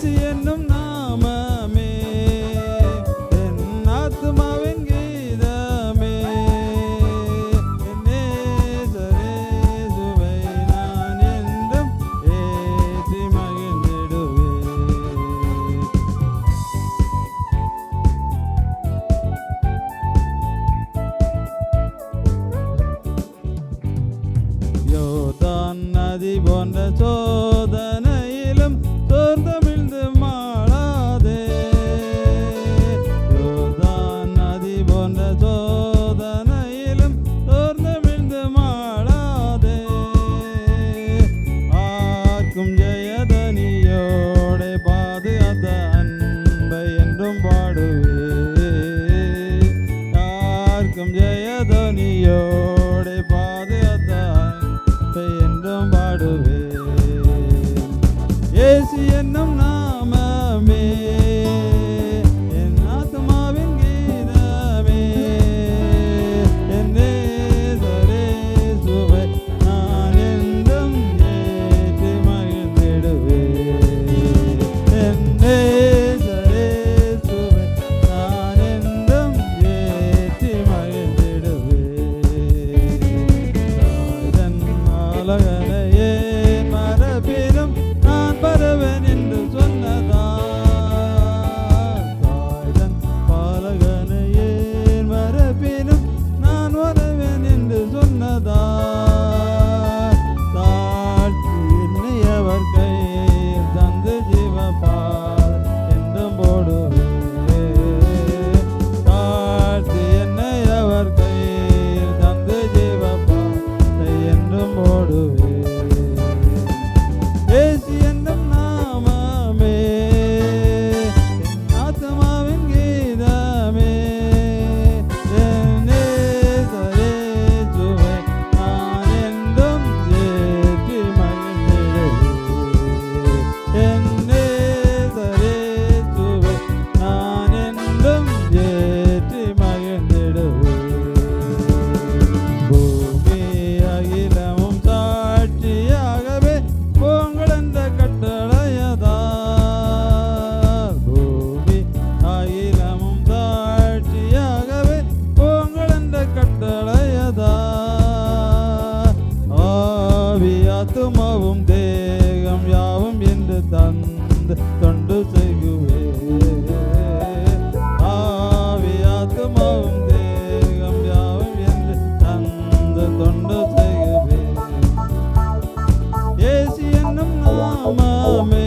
இயேசு என்னும் நாமமே என் ஆத்துமாவின் கீதமே. என் நேசரேசுவை நான் என்றும் ஏற்றி மகிழ்ந்திடுவேன். யோர்தான் நதி போன்ற சோதனையிலும் சோர்ந்தமிழ்ந்து மாளாதே. யோர்தான் நதி போன்ற சோதனையிலும் சோர்ந்தமிழ்ந்து மாளாதே. ஆர்க்கும் ஜெயதனியோட பாதுகாத்த அன்பை என்றும் பாடுவே. ஆர்க்கும் ஜெயதனியோட பாதுகாத்த அன்பை என்றும் பாடுவே. இயேசு என்னும் நாமமே என் ஆத்துமாவின் கீதமே. என் நேசரேசுவை நான் என்றும் ஏற்றி மகிழ்ந்திடுவேன். என் நேசரேசுவை நான் என்றும் ஏற்றி மகிழ்ந்திடுவேன். தாய்தன் மாலகனையே மரபிலும் நான் பரவன் என்று சொன்னதா. தாய்தன் பாலகனையே மரபிலும் நான் வரவேன் என்று சொன்னதா. தாழ்த்தி என்னை அவர் கையில் தந்து ஜீவபால் என்றும் போடுவேன். தாழ்த்தி என்னை அவர் கையில் தந்து ஜீவபால் என்றும் போடுவேன். இயேசு என்னும் நாமமே என் ஆத்துமாவின் கீதமே. என் நேசரேசுவை நான் என்றும் ஏற்றி மகிழ்ந்திடுவேன். என் நேசரேசுவை நான் என்றும் ஏற்றி மகிழ்ந்திடுவேன். பூமி அகிலமும் சாட்சியாகவே போங்கள் என்ற கட்டளையதார். பூமி அகிலமும் சாட்சியாகவே போங்கள் என்ற கட்டளையதார். ஆவி ஆத்துமாவும் தேகம் யாவும் என்று தந்து தொண்டு செய்குவேன். ஆவி ஆத்துமாவும் தேகம் யாவும் என்று தந்து தொண்டு செய்குவேன். இயேசு என்னும் நாமமே